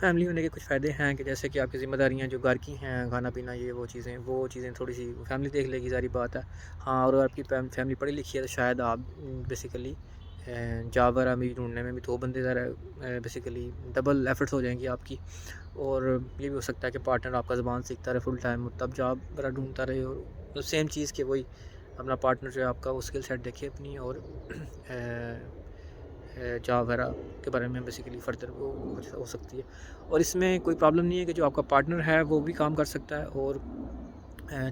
Family ہونے کے کچھ فائدے ہیں کہ جیسے کہ آپ کی ذمہ داریاں جو گھر کی ہیں، کھانا پینا، یہ وہ چیزیں تھوڑی سی فیملی دیکھ لے گی، ظاہری بات ہے. ہاں، اور اگر آپ کی فیملی پڑھی لکھی ہے تو شاید آپ بیسیکلی جاب وغیرہ بھی ڈھونڈنے میں بھی 2 بندے ذرا بیسیکلی ڈبل ایفرٹس ہو جائیں گی آپ کی. اور یہ بھی ہو سکتا ہے کہ پارٹنر آپ کا زبان سیکھتا رہے فل ٹائم، تب جاب وغیرہ ڈھونڈتا رہے، اور سیم چیز کہ وہی اپنا پارٹنر جو ہے آپ کا وہ اسکل سیٹ دیکھے اپنی، اور جاب وغیرہ کے بارے میں بیسیکلی فردر وہ ہو سکتی ہے. اور اس میں کوئی پرابلم نہیں ہے کہ جو آپ کا پارٹنر ہے وہ بھی کام کر سکتا ہے، اور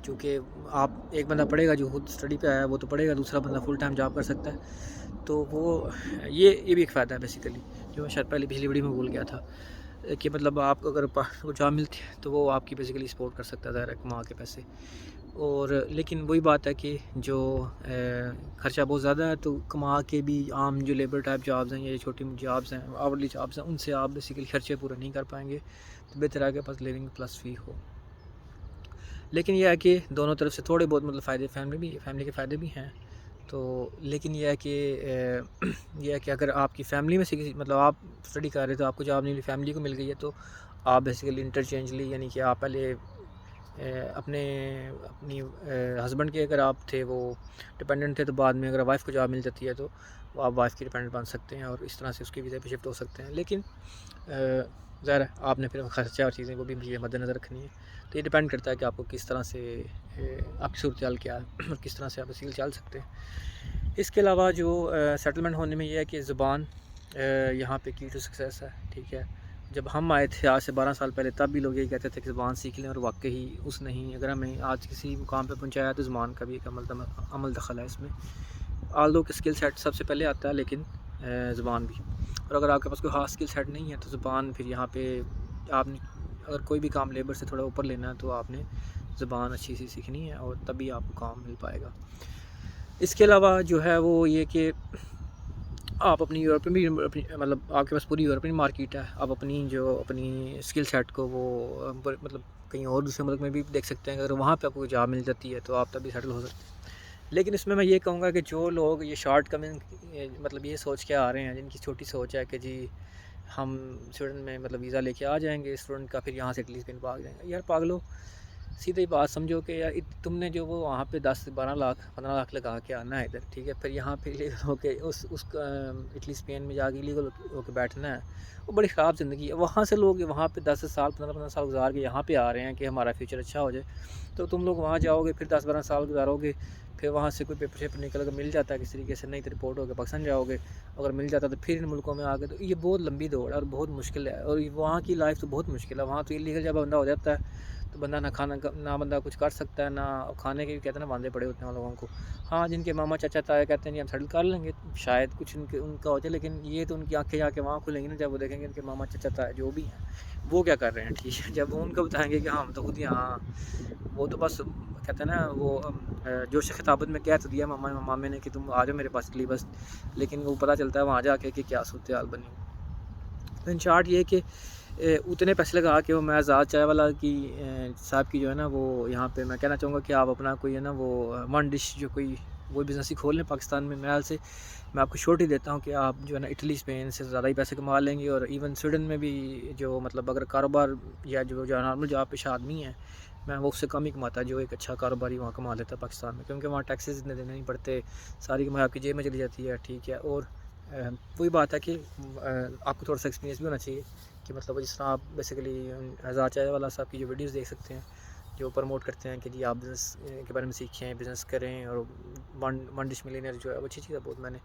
چونکہ آپ ایک بندہ پڑھے گا جو خود اسٹڈی پہ آیا ہے وہ تو پڑھے گا، دوسرا بندہ فل ٹائم جاب کر سکتا ہے. تو وہ یہ بھی ایک فائدہ ہے بیسیکلی، جو میں شاید پہلے پچھلی ویڈیو میں بھول گیا تھا کہ مطلب آپ کو اگر جاب ملتی ہے تو وہ آپ کی بیسیکلی سپورٹ کر سکتا ہے ظاہر ہے کما کے پیسے. اور لیکن وہی بات ہے کہ جو خرچہ بہت زیادہ ہے، تو کما کے بھی عام جو لیبر ٹائپ جابز ہیں یا چھوٹی جابز ہیں، آورلی جابز ہیں، ان سے آپ بیسیکلی خرچے پورے نہیں کر پائیں گے. تو بہتر ہے کہ پاس لیونگ پلس فی ہو. لیکن یہ ہے کہ دونوں طرف سے تھوڑے بہت مطلب فائدے، فیملی کے فائدے بھی ہیں. تو لیکن یہ ہے کہ اگر آپ کی فیملی میں سے مطلب آپ اسٹڈی کر رہے تو آپ کو جاب نہیں ملی، فیملی کو مل گئی ہے، تو آپ بیسیکلی انٹرچینجلی، یعنی کہ آپ پہلے اپنی ہسبینڈ کے اگر آپ تھے وہ ڈپینڈنٹ تھے، تو بعد میں اگر وائف کو جاب مل جاتی ہے تو وہ آپ وائف کی ڈپینڈنٹ بن سکتے ہیں، اور اس طرح سے اس کی ویزا پہ شفٹ ہو سکتے ہیں. لیکن ظاہر ہے آپ نے پھر خرچہ اور چیزیں وہ بھی مجھے مد نظر رکھنی ہے. تو یہ ڈیپینڈ کرتا ہے کہ آپ کو کس طرح سے آپ کی صورتحال کیا ہے اور کس طرح سے آپ بیسیکلی چل سکتے ہیں. اس کے علاوہ جو سیٹلمنٹ ہونے میں یہ ہے کہ زبان یہاں پہ کی ٹو سکسیس ہے. ٹھیک ہے، جب ہم آئے تھے آج سے 12 سال پہلے، تب بھی لوگ یہی کہتے تھے کہ زبان سیکھ لیں، اور واقعی اس نہیں، اگر ہمیں آج کسی مقام پہ پہنچایا تو زبان کا بھی ایک عمل دخل ہے اس میں. آلدو کہ اسکل سیٹ سب سے پہلے آتا ہے، لیکن زبان بھی. اور اگر آپ کے پاس کوئی خاص اسکل سیٹ نہیں ہے تو زبان پھر یہاں پہ آپ نے اگر کوئی بھی کام لیبر سے تھوڑا اوپر لینا ہے تو آپ نے زبان اچھی سی سیکھنی ہے، اور تبھی آپ کو کام مل پائے گا. اس کے علاوہ جو ہے وہ یہ کہ آپ اپنی یورپین بھی مطلب آپ کے پاس پوری یورپین مارکیٹ ہے، آپ اپنی اسکل سیٹ کو وہ مطلب کہیں اور دوسرے ملک میں بھی دیکھ سکتے ہیں. اگر وہاں پہ آپ کو جاب مل جاتی ہے تو آپ تبھی سیٹل ہو سکتے ہیں. لیکن اس میں یہ کہوں گا کہ جو لوگ یہ شارٹ کمنگ مطلب یہ سوچ کے آ رہے ہیں، جن کی چھوٹی سوچ ہے کہ جی ہم سویڈن میں مطلب ویزا لے کے آ جائیں گے اسٹوڈنٹ کا، پھر یہاں سے اٹلی اسپین بھاگ جائیں گے. یار پاگلو، سیدھی بات سمجھو کہ یار تم نے جو وہ وہاں پہ 10-12 لاکھ 15 لاکھ لگا کے آنا ہے ادھر، ٹھیک ہے، پھر یہاں پہ لیگل ہو کے اس اٹلی اسپین میں جا کے لیگل ہو کے بیٹھنا ہے، وہ بڑی خراب زندگی ہے. وہاں سے لوگ وہاں پہ 10 سال 15 سال گزار کے یہاں پہ آ رہے ہیں کہ ہمارا فیوچر اچھا ہو جائے. تو تم لوگ وہاں جاؤ گے، پھر 10-12 سال گزارو گے، پھر وہاں سے کوئی پیپر شیپر نکل کر مل جاتا ہے کس طریقے سے، نہیں تو رپورٹ ہو کے پاکستان جاؤ گے. اگر مل جاتا تو پھر ان ملکوں میں آ گئے. تو یہ بہت لمبی دوڑ ہے اور بہت مشکل ہے، اور وہاں کی لائف تو بہت مشکل ہے. وہاں تو لیگل جب بندہ ہو جاتا ہے تو بندہ نہ بندہ کچھ کر سکتا ہے، نہ کھانے کے بھی کہتے ہیں نا باندھے پڑے ہوتے ہیں لوگوں کو. ہاں، جن کے ماما چاچا تایا کہتے ہیں جی ہم سیٹل کر لیں گے، شاید کچھ ان کا ہو جائے، لیکن یہ تو ان کی آنکھیں جا کے وہاں کھلیں گی نا جب وہ دیکھیں گے ان کے ماما چاچا تایا جو بھی ہیں وہ کیا کر رہے ہیں. ٹھیک ہے، جب ان کو بتائیں گے کہ ہم تو خود یہاں، وہ تو بس کہتے ہیں نا وہ جوش خطابت میں کہہ تو دیا مامے نے کہ تم آ جاؤ میرے پاس اٹلی بس، لیکن وہ پتہ چلتا ہے وہاں جا کے کہ کیا صورتحال بنی. تو ان شارٹ یہ کہ اتنے پیسے لگا کہ وہ میں آزاد چائے والا کی صاحب کی جو ہے نا وہ یہاں پہ میں کہنا چاہوں گا کہ آپ اپنا کوئی ہے نا وہ ون ڈش جو کوئی وہ بزنس ہی کھول لیں پاکستان میں. میرے سے میں آپ کو شورٹی دیتا ہوں کہ آپ جو ہے نا اٹلی اسپین سے زیادہ ہی پیسے کما لیں گے. اور ایون سویڈن میں بھی جو مطلب اگر کاروبار یا جو نارمل جاب پیشہ آدمی ہے، میں وہ اس سے کم ہی کماتا ہے جو ایک اچھا کاروباری وہاں کما لیتا ہے پاکستان میں، کیونکہ وہاں ٹیکسز اتنے دینے نہیں پڑتے، ساری کمائی آپ کی جیب میں چلی جاتی ہے. ٹھیک ہے، اور وہی بات ہے کہ آپ کو تھوڑا سا ایکسپیرینس بھی ہونا چاہیے کہ مطلب جس طرح آپ بیسیکلی آزاد چائے والا صاحب کی جو ویڈیوز دیکھ سکتے ہیں جو پروموٹ کرتے ہیں کہ جی آپ بزنس کے بارے میں سیکھیں، بزنس کریں، اور ون ڈش ملینئر جو ہے وہ اچھی چیز ہے بہت.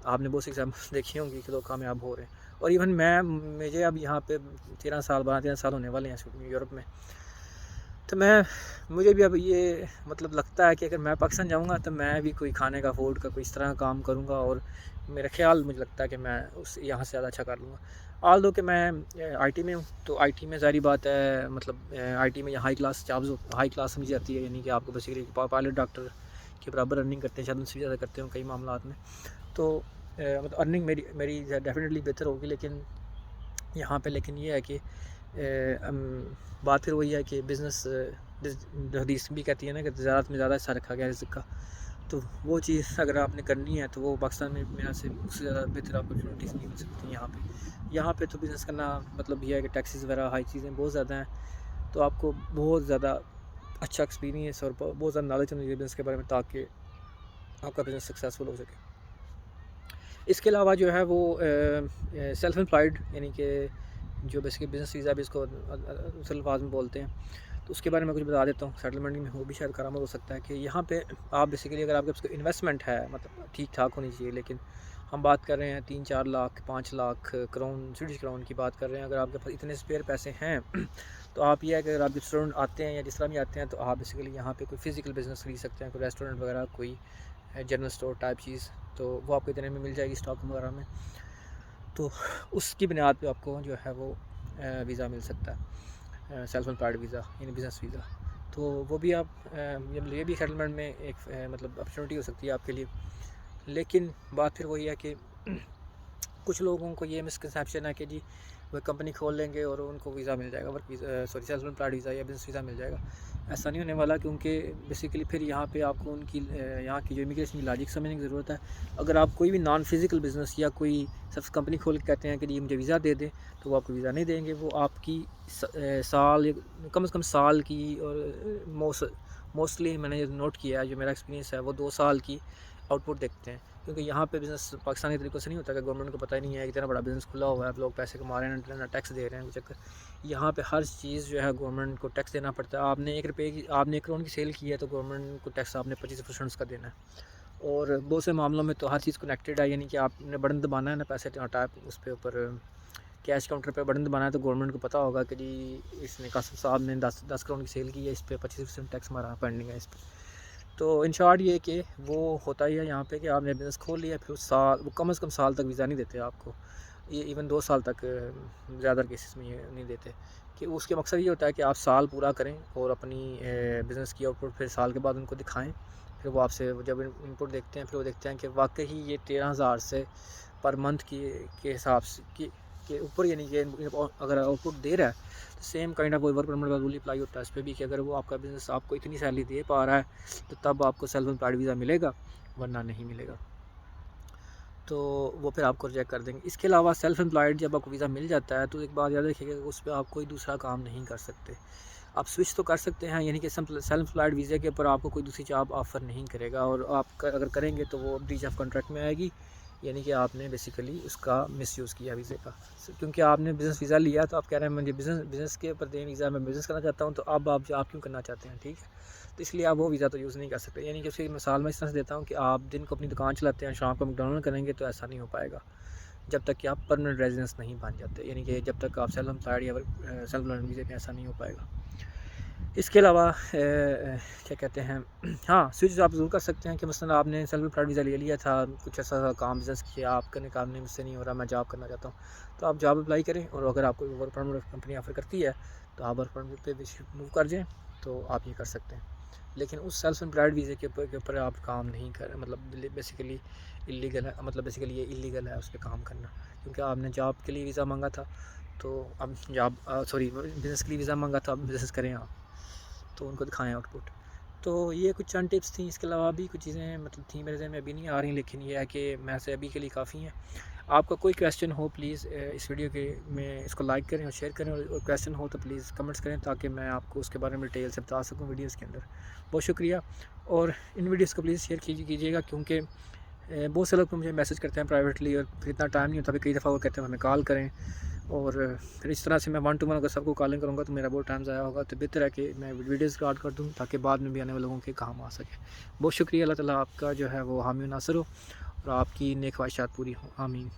آپ نے بہت سی ایگزامپل دیکھی ہوں گی کہ لوگ کامیاب ہو رہے ہیں. اور ایون مجھے اب یہاں پہ 13 سال ہونے والے ہیں یورپ میں. تو مجھے بھی اب یہ مطلب لگتا ہے کہ اگر میں پاکستان جاؤں گا تو میں بھی کوئی کھانے کا فوڈ کا کوئی اس طرح کا کام کروں گا، اور میرا خیال مجھے لگتا ہے کہ میں یہاں سے زیادہ اچھا کر لوں گا. آل دو کہ میں آئی ٹی میں ہوں، تو آئی ٹی میں ظاہری بات ہے مطلب آئی ٹی میں high class jobs high class سمجھی جاتی ہے، یعنی کہ آپ کو بیسیکلی پائلٹ ڈاکٹر کے برابر ارننگ کرتے ہیں، شاید ان سے بھی زیادہ کرتے ہوں کئی معاملات میں. تو مطلب ارننگ میری ڈیفینیٹلی بہتر ہوگی. لیکن یہاں پہ لیکن یہ ہے کہ بات پھر وہی ہے کہ بزنس حدیث بھی کہتی ہے نا کہ تجارت میں زیادہ حصہ رکھا گیا رزق کا. تو وہ چیز اگر آپ نے کرنی ہے تو وہ پاکستان میں میرا سے اس سے زیادہ بہتر اپرچونیٹیز نہیں مل سکتی یہاں پہ تو بزنس کرنا مطلب یہ ہے کہ ٹیکسیز وغیرہ ہائی چیزیں بہت زیادہ ہیں، تو آپ کو بہت زیادہ اچھا ایکسپیرینس اور بہت زیادہ نالج ہونی چاہیے بزنس کے بارے میں تاکہ آپ کا بزنس سکسیزفل ہو سکے۔ اس کے علاوہ جو ہے وہ سیلف امپلائڈ یعنی کہ جو بیسکلی بزنس ویزا بھی اس کو دوسرے الفاظ میں بولتے ہیں، تو اس کے بارے میں کچھ بتا دیتا ہوں۔ سیٹلمنٹ میں وہ بھی شاید کارآمد ہو سکتا ہے کہ یہاں پہ آپ بیسیکلی اگر آپ کے پاس انویسٹمنٹ ہے مطلب ٹھیک ٹھاک ہونی چاہیے، لیکن ہم بات کر رہے ہیں 3-4 لاکھ 5 لاکھ کرون سویڈش کرون کی بات کر رہے ہیں، اگر آپ کے پاس اتنے اسپیئر پیسے ہیں تو آپ یہ ہے کہ اگر آپ جب اسٹوڈنٹ آتے ہیں یا جس طرح بھی آتے ہیں تو آپ بیسیکلی یہاں پہ کوئی فزیکل بزنس خرید سکتے ہیں، کوئی ریسٹورنٹ وغیرہ، کوئی جنرل اسٹور ٹائپ چیز، تو وہ آپ کو اتنے میں مل جائے گی اسٹاک وغیرہ میں، تو اس کی بنیاد پہ آپ کو جو ہے وہ ویزا مل سکتا ہے، سیلف امپلائڈ ویزا یعنی بزنس ویزا، تو وہ بھی آپ یہ بھی سیٹلمنٹ میں ایک مطلب اپرچونیٹی ہو سکتی ہے آپ کے لیے۔ لیکن بات پھر وہی ہے کہ کچھ لوگوں کو یہ مسکنسیپشن ہے کہ جی وہ کمپنی کھول لیں گے اور ان کو ویزا مل جائے گا، work visa self employed visa یا بزنس ویزا مل جائے گا۔ ایسا نہیں ہونے والا، کیونکہ بیسیکلی پھر یہاں پہ آپ کو ان کی یہاں کی جو امیگریشن کی لاجک سمجھنے کی ضرورت ہے۔ اگر آپ کوئی بھی نان فزیکل بزنس یا کوئی صرف کمپنی کھول کے کہتے ہیں کہ جی مجھے ویزا دے دیں، تو وہ آپ کو ویزا نہیں دیں گے، وہ آپ کی سال کم از کم سال کی، اور موسٹلی میں نے یہ نوٹ کیا ہے، جو میرا ایکسپیرینس ہے وہ 2 سال کی آؤٹ پٹ دیکھتے ہیں، کیونکہ یہاں پہ بزنس پاکستانی طریقوں سے نہیں ہوتا کہ گورنمنٹ کو پتہ ہی نہیں ہے اتنا بڑا بزنس کھلا ہوا ہے، لوگ پیسے کما رہے ہیں، ٹیکس دے رہے ہیں چکر، یہاں پہ ہر چیز جو ہے گورنمنٹ کو ٹیکس دینا پڑتا ہے۔ آپ نے 1 روپے کی آپ نے 1 کروڑ کی سیل کی ہے تو گورنمنٹ کو ٹیکس آپ نے 25% کا دینا ہے، اور بہت سے معاملوں میں تو ہر چیز کنیکٹڈ ہے، یعنی کہ آپ نے بٹن دبانا ہے نا، پیسے ٹائپ اس پہ اوپر کیش کاؤنٹر پہ بٹن دبانا ہے تو گورنمنٹ کو پتہ ہوگا کہ جی اس نے قاسم صاحب نے 10 کروڑ کی سیل کی ہے، اس پہ 25% ٹیکس ہمارا پینڈنگ ہے اس پہ۔ تو ان شارٹ یہ کہ وہ ہوتا ہی ہے یہاں پہ کہ آپ نے بزنس کھول لیا، پھر وہ کم از کم سال تک ویزا نہیں دیتے آپ کو، یہ ایون 2 سال تک زیادہ کیسز میں یہ نہیں دیتے، کہ اس کے مقصد یہ ہوتا ہے کہ آپ سال پورا کریں اور اپنی بزنس کی آؤٹ پٹ پھر سال کے بعد ان کو دکھائیں، پھر وہ آپ سے جب ان پٹ دیکھتے ہیں پھر وہ دیکھتے ہیں کہ واقعی یہ 13,000 سے پر منتھ کے حساب سے کہ اوپر، یعنی کہ اگر آؤٹ پٹ دے رہا ہے تو same kind of work permit کا رول اپلائی ہوتا ہے اس پہ بھی، کہ اگر وہ آپ کا بزنس آپ کو اتنی سیلری دے پا رہا ہے تو تب آپ کو سیلف امپلائڈ ویزا ملے گا، ورنہ نہیں ملے گا، تو وہ پھر آپ کو ریجیکٹ کر دیں گے۔ اس کے علاوہ سیلف امپلائڈ جب آپ کو ویزا مل جاتا ہے تو ایک بات یاد رکھیے کہ اس پہ آپ کوئی دوسرا کام نہیں کر سکتے، آپ سوئچ تو کر سکتے ہیں، یعنی کہ سیلف امپلائڈ ویزے کے اوپر آپ کو کوئی دوسری جاب آفر نہیں کرے گا، اور آپ اگر کریں گے تو وہ بریچ آف کانٹریکٹ میں آئے گی، یعنی کہ آپ نے بیسیکلی اس کا مس یوز کیا ویزے کا، کیونکہ آپ نے بزنس ویزا لیا تو آپ کہہ رہے ہیں مجھے بزنس کے اوپر دیں ویزا، میں بزنس کرنا چاہتا ہوں، تو اب آپ کیوں کرنا چاہتے ہیں، ٹھیک ہے، تو اس لیے آپ وہ ویزا تو یوز نہیں کر سکتے۔ یعنی کہ اس کی مثال میں اس طرح سے دیتا ہوں کہ آپ دن کو اپنی دکان چلاتے ہیں، شام کو میکڈونلڈ کریں گے تو ایسا نہیں ہو پائے گا جب تک کہ آپ پرمننٹ ریزیڈنس نہیں بن جاتے، یعنی کہ جب تک آپ سیلف امپلائڈ یا سیلف امپلائڈ ویزے پہ ایسا نہیں ہو پائے گا۔ اس کے علاوہ کیا کہتے ہیں، ہاں سوئچ آپ ضرور کر سکتے ہیں کہ مثلا آپ نے سیلف امپلائڈ ویزا لے لیا تھا، کچھ ایسا کام بزنس کیا، آپ کا کام نہیں مجھ سے نہیں ہو رہا، میں جاب کرنا چاہتا ہوں، تو آپ جاب اپلائی کریں، اور اگر آپ کو ورک پرمٹ کمپنی آفر کرتی ہے تو آپ ورک پرمٹ پہ موو کر جائیں، تو آپ یہ کر سکتے ہیں، لیکن اس سیلف امپلائڈ ویزے کے اوپر آپ کام نہیں کر، مطلب بیسیکلی اللیگل ہے، مطلب بیسیکلی یہ اللیگل ہے اس پہ کام کرنا، کیونکہ آپ نے جاب کے لیے ویزا مانگا تھا، تو اب بزنس کے لیے ویزا مانگا تھا، اب بزنس کریں آپ، تو ان کو دکھائیں آؤٹ پٹ۔ تو یہ کچھ چند ٹپس تھیں، اس کے علاوہ بھی کچھ چیزیں مطلب تھیں میرے ذہن میں ابھی نہیں آ رہی، لیکن یہ ہے کہ میں سے ابھی کے لیے کافی ہیں۔ آپ کا کوئی کویسچن ہو پلیز اس ویڈیو کے میں اس کو لائک کریں اور شیئر کریں، اور کویسچن ہو تو پلیز کمنٹس کریں تاکہ میں آپ کو اس کے بارے میں ڈیٹیل سے بتا سکوں ویڈیوز کے اندر۔ بہت شکریہ، اور ان ویڈیوز کو پلیز شیئر کیجیے گا، کیونکہ بہت سے لوگ مجھے میسج کرتے ہیں پرائیویٹلی، اور پھر اتنا ٹائم نہیں ہوتا، پھر کئی دفعہ وہ کہتے ہیں ہمیں کال کریں، اور پھر اس طرح سے میں 1 to 1 اگر سب کو کالنگ کروں گا تو میرا بہت ٹائم ضائع ہوگا، تو بہتر ہے کہ میں ویڈیوز ریکارڈ کر دوں تاکہ بعد میں بھی آنے والے لوگوں کے کام آ سکے۔ بہت شکریہ، اللہ تعالیٰ آپ کا جو ہے وہ حامی و ناصر ہو، اور آپ کی نیک خواہشات پوری ہوں، آمین۔